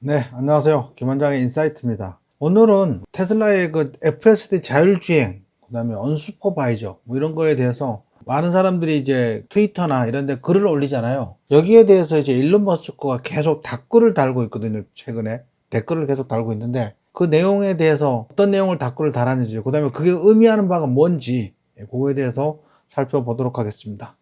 네, 안녕하세요. 김원장의 인사이트입니다. 오늘은 테슬라의 그 FSD 자율주행, 그 다음에 언슈퍼바이저, 뭐 이런 거에 대해서 많은 사람들이 이제 트위터나 이런 데 글을 올리잖아요. 여기에 대해서 이제 일론 머스크가 계속 댓글을 달고 있거든요. 최근에. 댓글을 계속 달고 있는데 그 내용에 대해서 어떤 내용을 댓글을 달았는지, 그 다음에 그게 의미하는 바가 뭔지, 그거에 대해서 살펴보도록 하겠습니다.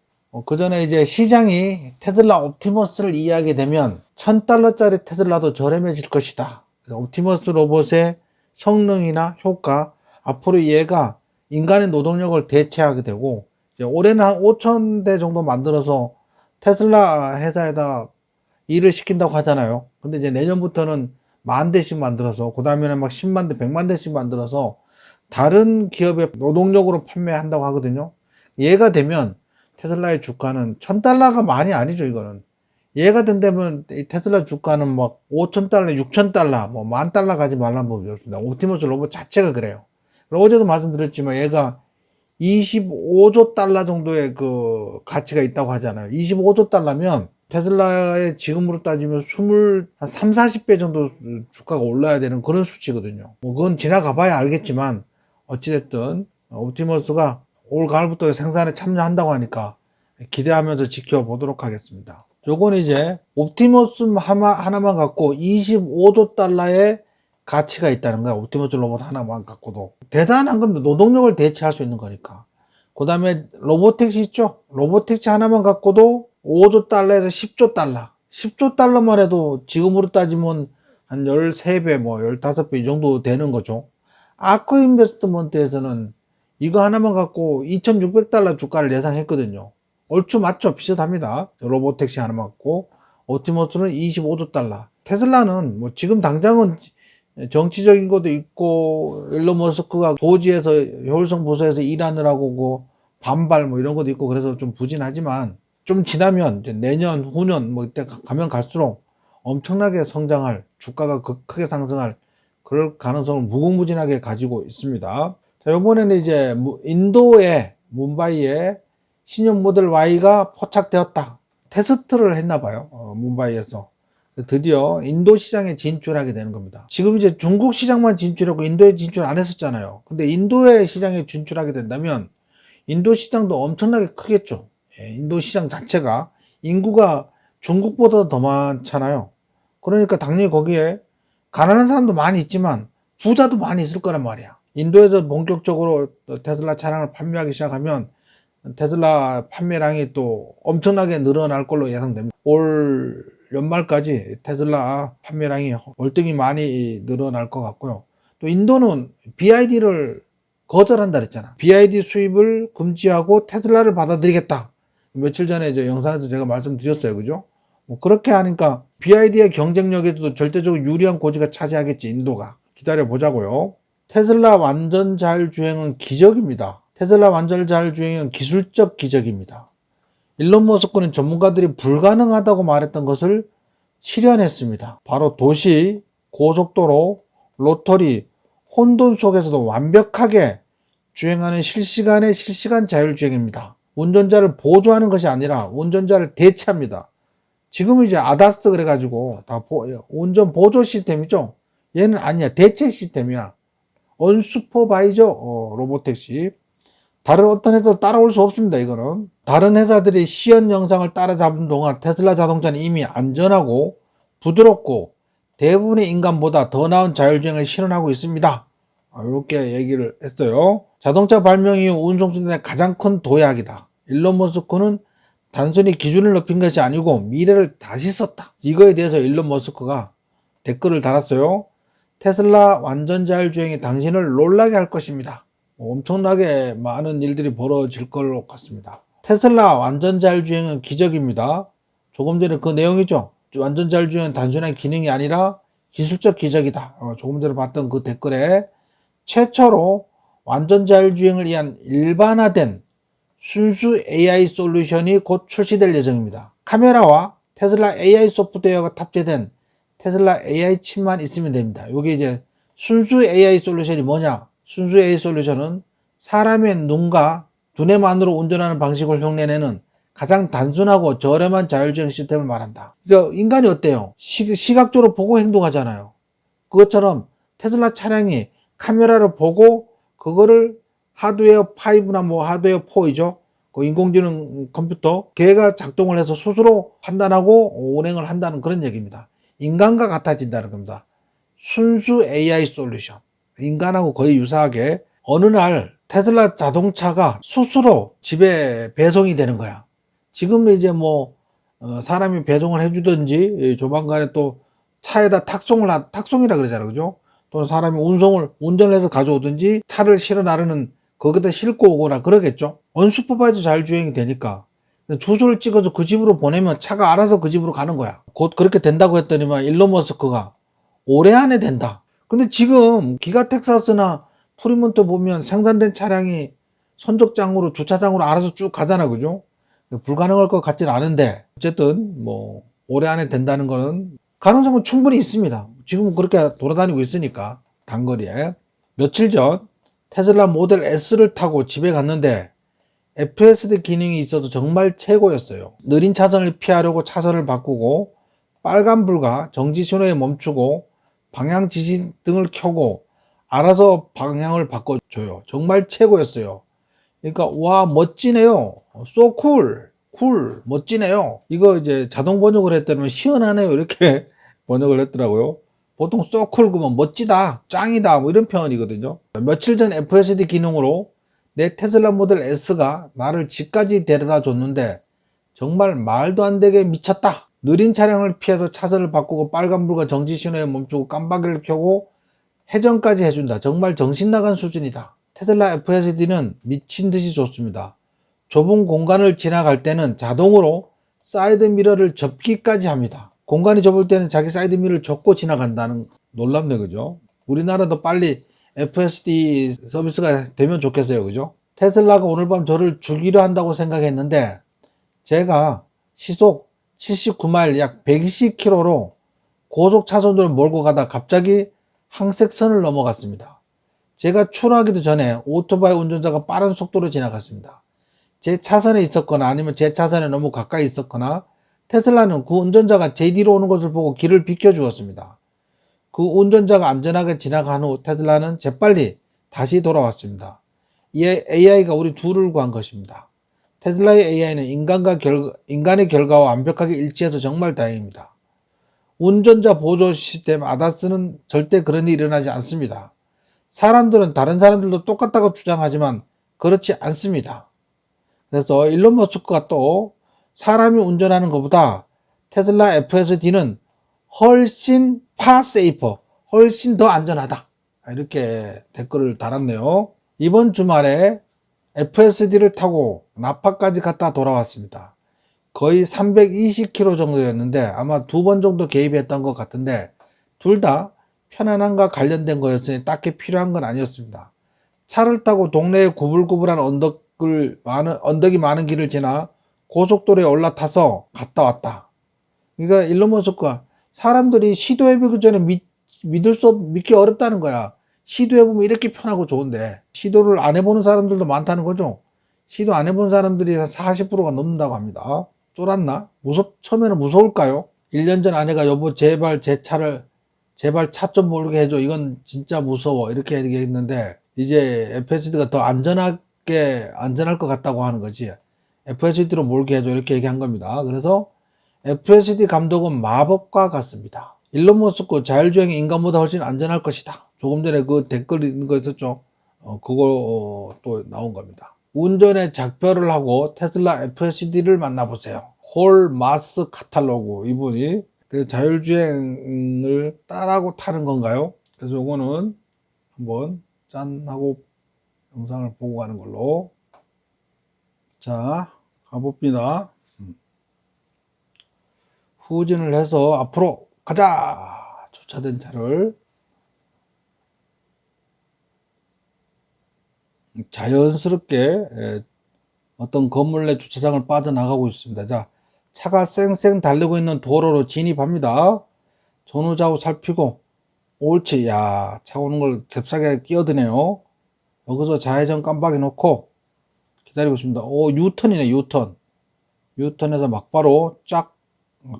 그 전에 이제 시장이 테슬라 옵티머스를 이해하게 되면 $1000짜리 테슬라도 저렴해질 것이다. 옵티머스 로봇의 성능이나 효과, 앞으로 얘가 인간의 노동력을 대체하게 되고, 이제 올해는 한 5000대 정도 만들어서 테슬라 회사에다 일을 시킨다고 하잖아요. 근데 이제 내년부터는 10,000대씩 만들어서, 그 다음에는 막 10만 대, 100만 대씩 만들어서 다른 기업에 노동력으로 판매한다고 하거든요. 얘가 되면 테슬라의 주가는 $1000가 많이 아니죠, 이거는. 얘가 된다면 테슬라 주가는 막 $5,000, $6,000, 뭐 $10,000 가지 말라는 법이 없습니다. 옵티머스 로봇 자체가 그래요. 어제도 말씀드렸지만 얘가 25조 달러 정도의 그 가치가 있다고 하잖아요. 25조 달러면 테슬라의 지금으로 따지면 3, 40배 정도 주가가 올라야 되는 그런 수치거든요. 뭐 그건 지나가 봐야 알겠지만 어찌됐든 옵티머스가 올 가을부터 생산에 참여한다고 하니까 기대하면서 지켜보도록 하겠습니다. 요건 이제 옵티머스 하나만 갖고 25조 달러의 가치가 있다는 거야. 옵티머스 로봇 하나만 갖고도 대단한 겁니다. 노동력을 대체할 수 있는 거니까. 그 다음에 로보택시 있죠. 로보택시 하나만 갖고도 5조 달러에서 10조 달러 10조 달러만 해도 지금으로 따지면 한 13배 뭐 15배 이 정도 되는 거죠. 아크 인베스트먼트에서는 이거 하나만 갖고 2600달러 주가를 예상했거든요. 얼추 맞죠? 비슷합니다. 로보택시 하나만 갖고 옵티머스는 25조 달러. 테슬라는 뭐 지금 당장은 정치적인 것도 있고 일론 머스크가 도지에서 효율성 부서에서 일하느라고 그 반발 뭐 이런 것도 있고 그래서 좀 부진하지만 좀 지나면 이제 내년 후년 뭐 이때 가면 갈수록 엄청나게 성장할, 주가가 크게 상승할 그럴 가능성을 무궁무진하게 가지고 있습니다. 자, 이번에는 이제 인도의 뭄바이에 신형 모델 Y가 포착되었다. 테스트를 했나 봐요. 뭄바이에서. 드디어 인도 시장에 진출하게 되는 겁니다. 지금 이제 중국 시장만 진출하고 인도에 진출 안 했었잖아요. 근데 인도의 시장에 진출하게 된다면 인도 시장도 엄청나게 크겠죠. 인도 시장 자체가 인구가 중국보다 더 많잖아요. 그러니까 당연히 거기에 가난한 사람도 많이 있지만 부자도 많이 있을 거란 말이야. 인도에서 본격적으로 테슬라 차량을 판매하기 시작하면 테슬라 판매량이 또 엄청나게 늘어날 걸로 예상됩니다. 올 연말까지 테슬라 판매량이 월등히 많이 늘어날 것 같고요. 또 인도는 BID를 거절한다 그랬잖아. BID 수입을 금지하고 테슬라를 받아들이겠다. 며칠 전에 저 영상에서 제가 말씀드렸어요. 그죠? 뭐 그렇게 하니까 BID의 경쟁력에도 절대적으로 유리한 고지가 차지하겠지, 인도가. 기다려 보자고요. 테슬라 완전 자율주행은 기적입니다. 테슬라 완전 자율주행은 기술적 기적입니다. 일론 머스크는 전문가들이 불가능하다고 말했던 것을 실현했습니다. 바로 도시, 고속도로, 로터리, 혼돈 속에서도 완벽하게 주행하는 실시간 자율주행입니다. 운전자를 보조하는 것이 아니라 운전자를 대체합니다. 지금은 이제 아다스 그래가지고 다 운전 보조 시스템이죠. 얘는 아니야. 대체 시스템이야. 언슈퍼바이저 로보택시. 다른 어떤 회사도 따라올 수 없습니다. 이거는 다른 회사들이 시연 영상을 따라잡은 동안 테슬라 자동차는 이미 안전하고 부드럽고 대부분의 인간보다 더 나은 자율주행을 실현하고 있습니다. 이렇게 얘기를 했어요. 자동차 발명 이후 운송수단의 가장 큰 도약이다. 일론 머스크는 단순히 기준을 높인 것이 아니고 미래를 다시 썼다. 이거에 대해서 일론 머스크가 댓글을 달았어요. 테슬라 완전 자율주행이 당신을 놀라게 할 것입니다. 엄청나게 많은 일들이 벌어질 것 같습니다. 테슬라 완전 자율주행은 기적입니다. 조금 전에 그 내용이죠. 완전 자율주행은 단순한 기능이 아니라 기술적 기적이다. 조금 전에 봤던 그 댓글에 최초로 완전 자율주행을 위한 일반화된 순수 AI 솔루션이 곧 출시될 예정입니다. 카메라와 테슬라 AI 소프트웨어가 탑재된 테슬라 AI 칩만 있으면 됩니다. 이게 이제 순수 AI 솔루션이 뭐냐? 순수 AI 솔루션은 사람의 눈과 두뇌만으로 운전하는 방식을 흉내내는 가장 단순하고 저렴한 자율주행 시스템을 말한다. 그러니까 인간이 어때요? 시각적으로 보고 행동하잖아요. 그것처럼 테슬라 차량이 카메라를 보고 그거를 하드웨어 5나 뭐 하드웨어 4이죠. 그 인공지능 컴퓨터 걔가 작동을 해서 스스로 판단하고 운행을 한다는 그런 얘기입니다. 인간과 같아진다는 겁니다. 순수 AI 솔루션. 인간하고 거의 유사하게 어느 날 테슬라 자동차가 스스로 집에 배송이 되는 거야. 지금은 이제 뭐 사람이 배송을 해주든지 조만간에 또 차에다 탁송이라 그러잖아요. 그죠? 또는 사람이 운전을 해서 가져오든지 차를 실어 나르는 거기다 싣고 오거나 그러겠죠. 언슈퍼바이저 자율주행이 되니까 주소를 찍어서 그 집으로 보내면 차가 알아서 그 집으로 가는 거야. 곧 그렇게 된다고 했더니만 일론 머스크가 올해 안에 된다. 근데 지금 기가 텍사스나 프리몬트 보면 생산된 차량이 선적장으로 주차장으로 알아서 쭉 가잖아. 그죠? 불가능할 것 같지는 않은데 어쨌든 뭐 올해 안에 된다는 거는 가능성은 충분히 있습니다. 지금은 그렇게 돌아다니고 있으니까 단거리에. 며칠 전 테슬라 모델 S를 타고 집에 갔는데 FSD 기능이 있어서 정말 최고였어요. 느린 차선을 피하려고 차선을 바꾸고 빨간불과 정지 신호에 멈추고 방향 지시 등을 켜고 알아서 방향을 바꿔줘요. 정말 최고였어요. 그러니까 와 멋지네요. So cool 멋지네요. 이거 이제 자동 번역을 했더니 시원하네요 이렇게 번역을 했더라고요. 보통 so cool 그러면 멋지다 짱이다 뭐 이런 표현이거든요. 며칠 전 FSD 기능으로 내 테슬라 모델 S가 나를 집까지 데려다 줬는데 정말 말도 안 되게 미쳤다. 느린 차량을 피해서 차선을 바꾸고 빨간불과 정지 신호에 멈추고 깜빡이를 켜고 회전까지 해준다. 정말 정신 나간 수준이다. 테슬라 FSD는 미친 듯이 좋습니다. 좁은 공간을 지나갈 때는 자동으로 사이드 미러를 접기까지 합니다. 공간이 좁을 때는 자기 사이드 미러를 접고 지나간다는 놀랍네. 그죠? 우리나라도 빨리 FSD 서비스가 되면 좋겠어요. 그죠? 테슬라가 오늘 밤 저를 죽이려 한다고 생각했는데 제가 시속 79마일 약 120km로 고속 차선으로 몰고 가다 갑자기 항색선을 넘어갔습니다. 제가 출하하기도 전에 오토바이 운전자가 빠른 속도로 지나갔습니다. 제 차선에 있었거나 아니면 제 차선에 너무 가까이 있었거나 테슬라는 그 운전자가 제 뒤로 오는 것을 보고 길을 비켜주었습니다. 그 운전자가 안전하게 지나간 후 테슬라는 재빨리 다시 돌아왔습니다. 이 AI가 우리 둘을 구한 것입니다. 테슬라의 AI는 인간의 결과와 완벽하게 일치해서 정말 다행입니다. 운전자 보조 시스템 ADAS는 절대 그런 일이 일어나지 않습니다. 사람들은 다른 사람들도 똑같다고 주장하지만 그렇지 않습니다. 그래서 일론 머스크가 또 사람이 운전하는 것보다 테슬라 FSD는 훨씬 세이퍼, 훨씬 더 안전하다. 이렇게 댓글을 달았네요. 이번 주말에 FSD를 타고 나파까지 갔다 돌아왔습니다. 거의 320km 정도였는데 아마 2번 정도 개입했던 것 같은데 둘 다 편안함과 관련된 거였으니 딱히 필요한 건 아니었습니다. 차를 타고 동네의 구불구불한 언덕이 많은 길을 지나 고속도로에 올라타서 갔다 왔다. 그러니까 일론 머스크가 사람들이 시도해보기 전에 믿기 어렵다는 거야. 시도해보면 이렇게 편하고 좋은데 시도를 안 해보는 사람들도 많다는 거죠. 시도 안 해본 사람들이 40%가 넘는다고 합니다. 쫄았나? 처음에는 무서울까요? 1년 전 아내가 여보 제발 제발 차 좀 몰게 해줘. 이건 진짜 무서워. 이렇게 얘기했는데 이제 FSD가 더 안전할 것 같다고 하는 거지. FSD로 몰게 해줘. 이렇게 얘기한 겁니다. 그래서 FSD 감독은 마법과 같습니다. 일론 머스크 자율주행이 인간보다 훨씬 안전할 것이다. 조금 전에 그 댓글 있는 거 있었죠. 그거 또 나온 겁니다. 운전에 작별을 하고 테슬라 FSD를 만나보세요. 홀 마스 카탈로그 이분이 자율주행을 따라하고 타는 건가요? 그래서 이거는 한번 짠 하고 영상을 보고 가는 걸로. 자, 가봅니다. 후진을 해서 앞으로 가자. 주차된 차를 자연스럽게 어떤 건물 내 주차장을 빠져나가고 있습니다. 자, 차가 쌩쌩 달리고 있는 도로로 진입합니다. 전후좌우 살피고 옳지. 야, 차 오는 걸 잽싸게 끼어드네요. 여기서 좌회전 깜빡이 놓고 기다리고 있습니다. 오, 유턴이네. 유턴. 유턴해서 막바로 쫙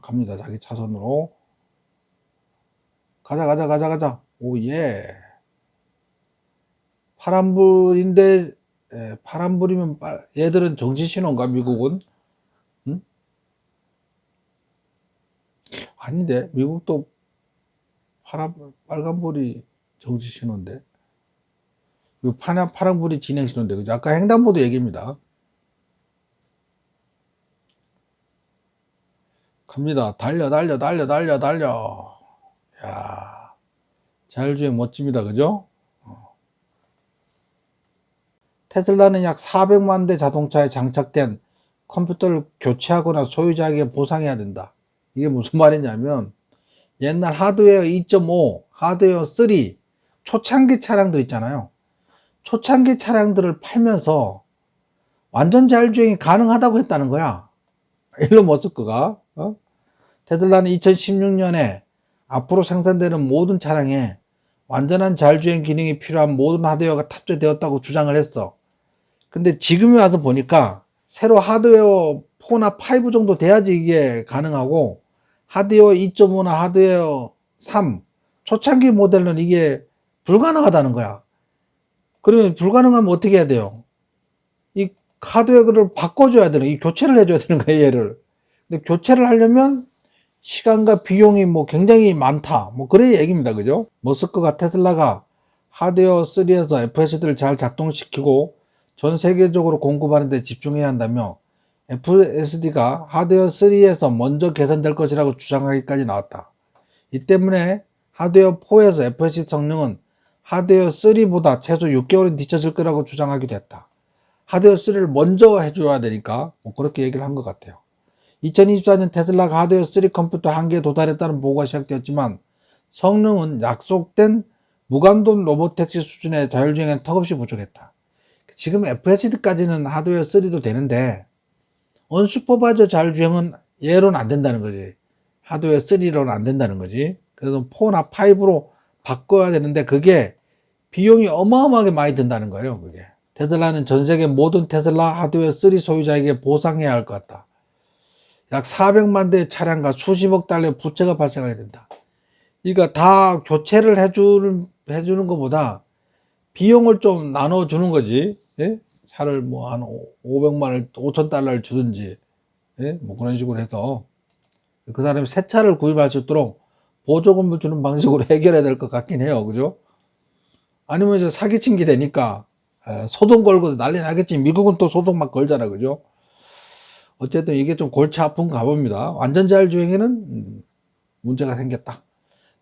갑니다. 자기 차선으로. 가자. 오예. 파란불인데, 파란불이면 얘들은 정지 신호인가, 미국은? 응? 아닌데, 미국도 빨간불이 정지 신호인데. 그 파란불이 진행 신호인데, 그죠? 아까 횡단보도 얘기입니다. 갑니다. 달려. 야, 자율주행 멋집니다. 그죠? 테슬라는 약 400만 대 자동차에 장착된 컴퓨터를 교체하거나 소유자에게 보상해야 된다. 이게 무슨 말이냐면, 옛날 하드웨어 2.5, 하드웨어 3, 초창기 차량들 있잖아요. 초창기 차량들을 팔면서 완전 자율주행이 가능하다고 했다는 거야. 일론 머스크가. 테슬라는 2016년에 앞으로 생산되는 모든 차량에 완전한 자율주행 기능이 필요한 모든 하드웨어가 탑재되었다고 주장을 했어. 근데 지금에 와서 보니까 새로 하드웨어 4나 5 정도 돼야지 이게 가능하고, 하드웨어 2.5나 하드웨어 3 초창기 모델은 이게 불가능하다는 거야. 그러면 불가능하면 어떻게 해야 돼요? 이 하드웨어를 바꿔줘야 되는, 이 교체를 해줘야 되는 거예요, 얘를. 근데 교체를 하려면 시간과 비용이 뭐 굉장히 많다. 뭐 그런 얘기입니다. 그죠? 머스크가 테슬라가 하드웨어 3에서 FSD를 잘 작동시키고 전 세계적으로 공급하는 데 집중해야 한다며, FSD가 하드웨어 3에서 먼저 개선될 것이라고 주장하기까지 나왔다. 이 때문에 하드웨어 4에서 FSD 성능은 하드웨어 3보다 최소 6개월은 뒤처질 거라고 주장하기도 했다. 하드웨어 3를 먼저 해줘야 되니까 뭐 그렇게 얘기를 한 것 같아요. 2024년 테슬라가 하드웨어 3 컴퓨터 한계에 도달했다는 보고가 시작되었지만, 성능은 약속된 무감독 로보택시 수준의 자율주행에는 턱없이 부족했다. 지금 FSD까지는 하드웨어 3도 되는데 언슈퍼바이저 자율주행은 얘로는 안 된다는 거지. 하드웨어 3로는 안 된다는 거지. 그래서 4나 5로 바꿔야 되는데 그게 비용이 어마어마하게 많이 든다는 거예요. 그게. 테슬라는 전 세계 모든 테슬라 하드웨어 3 소유자에게 보상해야 할 것 같다. 약 400만 대의 차량과 수십억 달러의 부채가 발생하게 된다. 그러니까 다 교체를 해주는 것보다 비용을 좀 나눠주는 거지. 예? 차를 뭐 한 500만을, 5,000달러를 주든지, 예? 뭐 그런 식으로 해서 그 사람이 새 차를 구입할 수 있도록 보조금을 주는 방식으로 해결해야 될 것 같긴 해요. 그죠? 아니면 이제 사기친 게 되니까 소송 걸고 난리 나겠지. 미국은 또 소송 막 걸잖아. 그죠? 어쨌든 이게 좀 골치 아픈 가봅니다. 완전 자율주행에는 문제가 생겼다.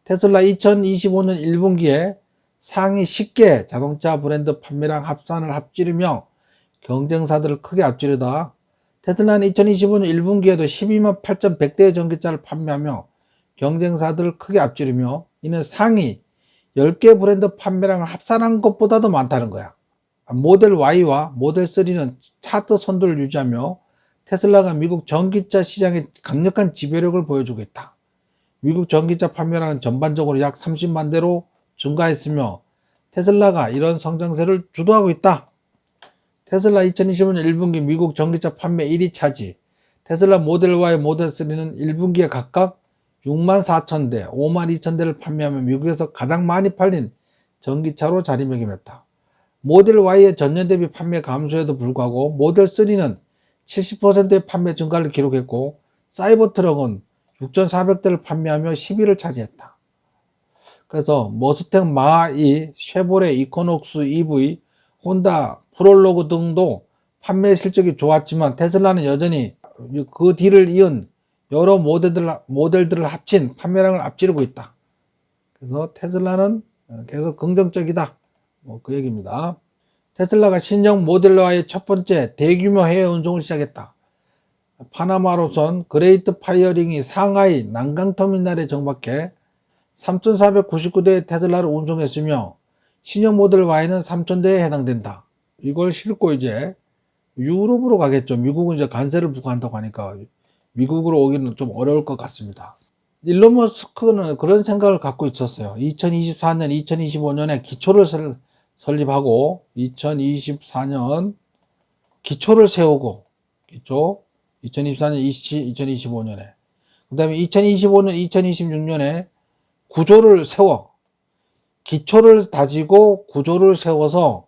테슬라 2025년 1분기에 상위 10개 자동차 브랜드 판매량 합산을 앞지르며 경쟁사들을 크게 앞지르다. 테슬라는 2025년 1분기에도 12만 8,100대의 전기차를 판매하며 경쟁사들을 크게 앞지르며, 이는 상위 10개 브랜드 판매량을 합산한 것보다도 많다는 거야. 모델 Y와 모델 3는 차트 선두를 유지하며 테슬라가 미국 전기차 시장에 강력한 지배력을 보여주고 있다. 미국 전기차 판매량은 전반적으로 약 30만 대로 증가했으며 테슬라가 이런 성장세를 주도하고 있다. 테슬라 2025년 1분기 미국 전기차 판매 1위 차지. 테슬라 모델 Y와 모델 3는 1분기에 각각 6만 4천 대, 5만 2천 대를 판매하며 미국에서 가장 많이 팔린 전기차로 자리매김했다. 모델 Y의 전년 대비 판매 감소에도 불구하고 모델 3는 70%의 판매 증가를 기록했고, 사이버트럭은 6,400대를 판매하며 10위를 차지했다. 그래서 머스탱 마이, 쉐보레 이코녹스 EV, 혼다 프롤로그 등도 판매 실적이 좋았지만 테슬라는 여전히 그 뒤를 이은 여러 모델들을 합친 판매량을 앞지르고 있다. 그래서 테슬라는 계속 긍정적이다. 뭐 그 얘기입니다. 테슬라가 신형 모델러와의 첫 번째 대규모 해외 운송을 시작했다. 파나마로선 그레이트 파이어링이 상하이 난강터미널에 정박해 3,499대의 테슬라를 운송했으며 신형 모델 Y는 3,000대에 해당된다. 이걸 싣고 이제 유럽으로 가겠죠. 미국은 이제 관세를 부과한다고 하니까 미국으로 오기는 좀 어려울 것 같습니다. 일론 머스크는 그런 생각을 갖고 있었어요. 2024년, 2025년에 기초를 설립하고 2024년 기초를 세우고, 기초 2024년, 2025년에. 그 다음에 2025년, 2026년에 구조를 세워. 기초를 다지고 구조를 세워서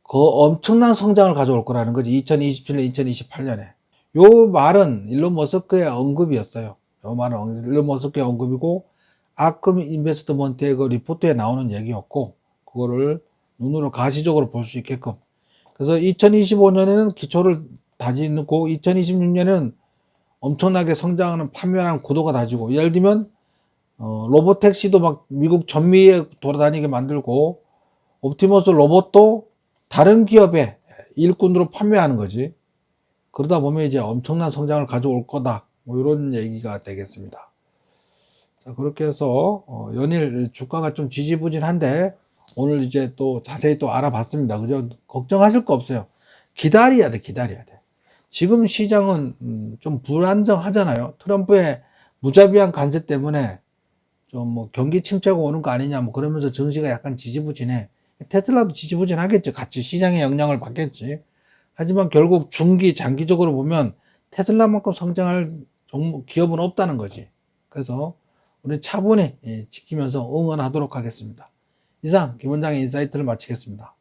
그 엄청난 성장을 가져올 거라는 거지. 2027년, 2028년에. 요 말은 일론 머스크의 언급이었어요. 요 말은 일론 머스크의 언급이고, 아크미 인베스트먼트의 그 리포트에 나오는 얘기였고, 그거를 눈으로 가시적으로 볼 수 있게끔. 그래서 2025년에는 기초를 다지고, 2026년에는 엄청나게 성장하는 판매하는 구도가 다지고, 예를 들면, 로보택시도 막 미국 전미에 돌아다니게 만들고, 옵티머스 로봇도 다른 기업의 일꾼으로 판매하는 거지. 그러다 보면 이제 엄청난 성장을 가져올 거다. 뭐 이런 얘기가 되겠습니다. 자, 그렇게 해서 연일 주가가 좀 지지부진한데 오늘 이제 또 자세히 또 알아봤습니다. 그죠? 걱정하실 거 없어요. 기다려야 돼, 기다려야 돼. 지금 시장은 좀 불안정하잖아요. 트럼프의 무자비한 관세 때문에 좀 뭐 경기 침체가 오는 거 아니냐 뭐 그러면서 증시가 약간 지지부진해. 테슬라도 지지부진하겠죠. 같이 시장의 영향을 받겠지. 하지만 결국 중기 장기적으로 보면 테슬라만큼 성장할 기업은 없다는 거지. 그래서 우리 차분히 지키면서 응원하도록 하겠습니다. 이상 김 원장의 인사이트를 마치겠습니다.